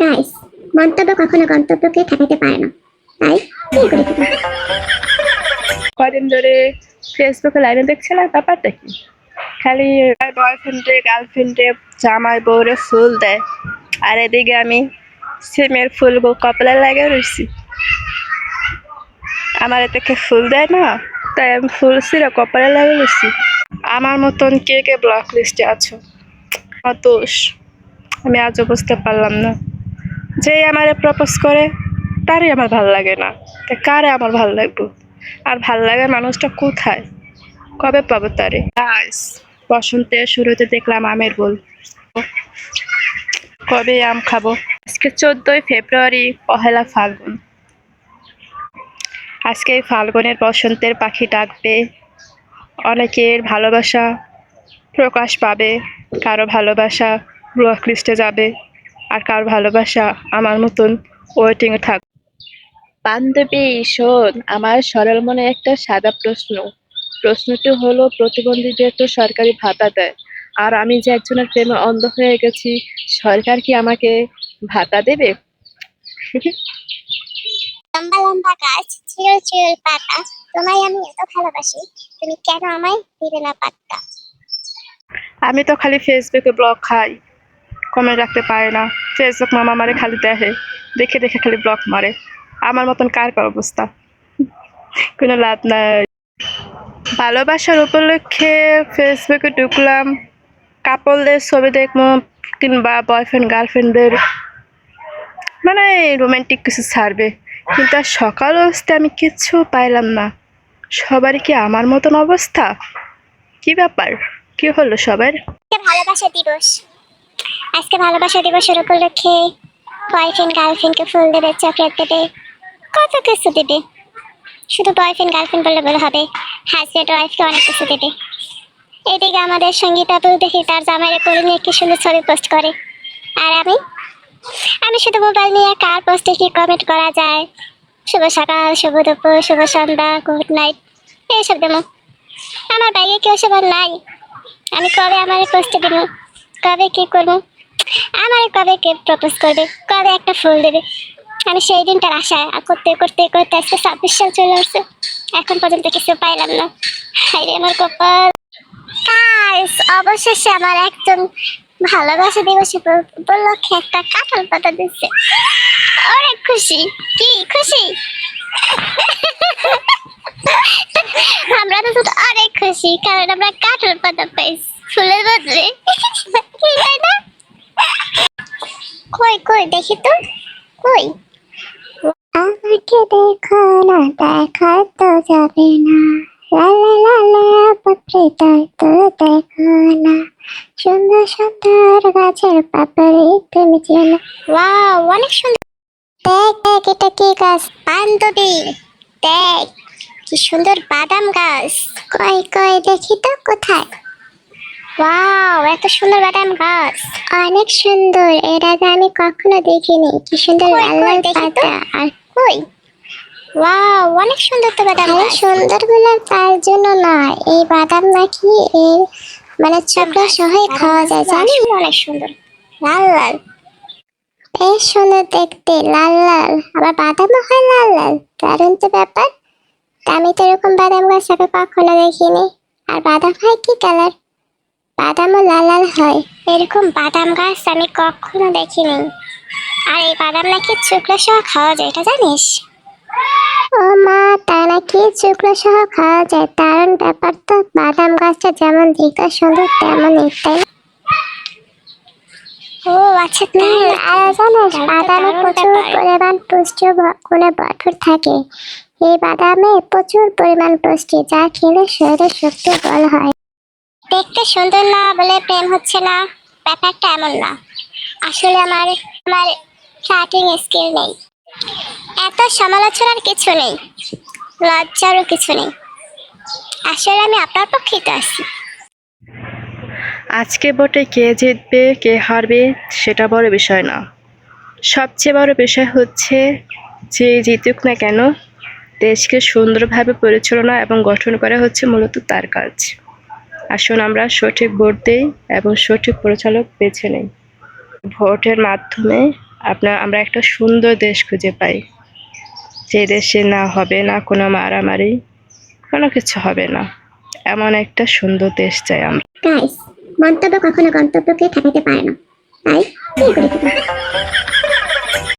Guys, মন্তব্য কখনো গন্তব্যকে ঠেকাতে পারে না, তাই কি করে দিতে? কদিন ধরে ফেসবুকে লাইনে দেখছে না, ব্যাপারটা কি? খালি বয়ফ্রেন্ডে গার্লফ্রেন্ডে জামাই বউরে ফুল দেয়, আর এদিকে আমি সিমের ফুল কপালে লাগিয়ে রয়েছি। আমার এতে ফুল দেয় না, তাই আমি ফুল ছিঁড়ে কপালে লাগিয়ে রয়েছি। আমার মতন কে কে ব্লক লিস্টে আছো? দোষ আমি আজও বুঝতে পারলাম না। যেই আমারে প্রপোজ করে তারই আমার ভাল লাগে না, তা কারে আমার ভাল লাগবো? আর ভাল লাগার মানুষটা কোথায়, কবে পাবো তারে? বসন্তের শুরুতে দেখলাম আমের বল, কবে আম খাবো? আজকে 14ই ফেব্রুয়ারি, পহেলা ফাল্গুন। আজকে এই ফাল্গুনের বসন্তের পাখি ডাকবে, অনেকের ভালোবাসা প্রকাশ পাবে, কারো ভালোবাসা ব্লক লিস্টে যাবে, আর কারো ভালোবাসা আমার মতন ওয়েটিংয়ে থাকবে। বান্ধবী শোন, আমার সরল মনে একটা সাদা প্রশ্নটি হলো, প্রতিবন্ধীদের তো সরকারি ভাতা দেয়, আর আমি যে একজনের প্রেমে অন্ধ হয়ে গেছি, সরকার কি আমাকে ভাতা দেবে? লম্বা লম্বা গাছ, চিরল চিরল পাতা, তোমায় আমি এত ভালোবাসি, তুমি কেন আমায় দিলে না পাত্তা? আমি তো খালি ফেসবুকে ব্লগ খাই, কমেন্ট রাখতে পারে না। ফেসবুক মামা মারে খালি দেখে দেখে খালি ব্লক মারে। আমার মতন কার অবস্থা, কোনো লাভ নাই। ভালোবাসার উপলক্ষে ফেসবুকে ঢুকলাম, কাপলদের ছবি দেখবো, কিংবা বয়ফ্রেন্ড গার্লফ্রেন্ডদের মানে রোমান্টিক কিছু ছাড়বে, কিন্তু আর সকাল অবস্থায় আমি কিচ্ছু পাইলাম না। সবারই কি আমার মতন অবস্থা? কি ব্যাপার, কি হলো সবার? ভালোবাসা দিবস, আজকে ভালোবাসা দিবসের উপলক্ষে বয়ফ্রেন্ড গার্লফ্রেন্ডকে ফুল দেবে, চকলেট দেবে, কত কিছু দেবে। শুধু বয়ফ্রেন্ড গার্লফ্রেন্ড বললে বলে হবে, হাজব্যান্ড ওয়াইফকে অনেক কিছু দেবে। এদিকে আমাদের সঙ্গীতা আপু দেখি তার জামাইরে করে নিয়ে কি সুন্দর ছবি পোস্ট করে, আর আমি শুধু মোবাইল নিয়ে কার পোস্টে কি কমেন্ট করা যায়, শুভ সকাল, শুভ দুপুর, শুভ সন্ধ্যা, গুড নাইট, এইসব দেবো। আমার বাইরে কেউ সবার নাই, আমি কবে আমার পোস্টে দিব, কবে কি করবো, আমার কবে কে প্রপোজ করবে, কবে একটা ফুল দেবে, আমি সেই দিনটার আশায় করতে করতে করতে আজকে 26 সাল চলে আসছে, এখন পর্যন্ত কিছু পাইলাম না। হায়রে আমার কপাল। গাইস, অবশেষে আমার একজন ভালোবাসা দিবস উপলক্ষে একটা কাঁঠাল পাতা দিচ্ছে, অনেক খুশি। কি খুশি? আমরা তো অনেক খুশি, কারণ আমরা কাঁঠাল পাতা পাইছি ফুলের বদলে। কি তাই না? কই কই দেখি তো, কই? আমাকে দেখো না, দেখা তো যাবে না, লা লা লা লা বাপরে তাই তো দেখো না, সুন্দর সুন্দর গাছের পাপড়ি তুমি চেনো। ওয়াও, অনেক সুন্দর। দেখ দেখ, এটা কি গাছ বান্ধবী? দেখ কি সুন্দর বাদাম গাছ। কই কই দেখি তো, কোথায়? ওয়াও, এত সুন্দর বাদাম গাছ, অনেক সুন্দর, এর আগে আমি কখনো দেখিনি। কি সুন্দর লাল লাল পাতা। আর কই? ওয়াও, অনেক সুন্দর তো বাদাম গাছ। সুন্দর বলে তার জন্য না, এই বাদাম নাকি এর মানে চকলেট সহই খাওয়া যায়, জানি। অনেক সুন্দর লাল লাল, বেশ সুন্দর দেখতে, লাল লাল, আবার বাদামও হয় লাল লাল, দারুণ তো ব্যাপার। আমি তো এরকম বাদাম গাছ আগে কখনো দেখিনি। আর বাদাম হয় কি কালার? বাদামও লাল লাল হয়, এরকম বাদাম গাছ আমি কখনো দেখিনি। আর এই বাদাম নাকি চকলেট সহ খাওয়া যায়, এটা জানিস? ও মা, তা নাকি চকলেট সহ খাওয়া যায়, দারুণ ব্যাপার তো। বাদাম গাছটা যেমন দেখতে সুন্দর তেমনই, তাই না? ও আচ্ছা, তাই। আর জানিস, বাদামে প্রচুর পরিমাণ পুষ্টি গুণে ভরপুর থাকে। এই বাদামে প্রচুর পরিমাণ পুষ্টি, যা খেলে শরীরের শক্তি বল হয়। দেখতে সুন্দর না বলে প্রেম হচ্ছে না, ব্যাপারটা এমন না। আসলে আমার ফ্ল্যাটিং স্কিল নেই, এত সমালোচনার কিছু নেই, লজ্জারও কিছু নেই। আসলে আমি আপনার পক্ষেই তো আছি। আজকে ভোটে কে জিতবে কে হারবে সেটা বড় বিষয় না, সবচেয়ে বড় বিষয় হচ্ছে যে জিতুক না কেন, দেশকে সুন্দরভাবে পরিচালনা এবং গঠন করা হচ্ছে মূলত তার কাজ। আসুন আমরা সঠিক ভোট দেই এবং সঠিক পরিচালক বেছে নেই। ভোটের মাধ্যমে আমরা একটা সুন্দর দেশ খুঁজে পাই, যে দেশে না হবে না কোনো মারামারি, কোনো কিছু হবে না, এমন একটা সুন্দর দেশ চাই আমরা। গাইস, মন্তব্য কখনো গন্তব্যকে ঠেকাতে পারে না, তাই কি করে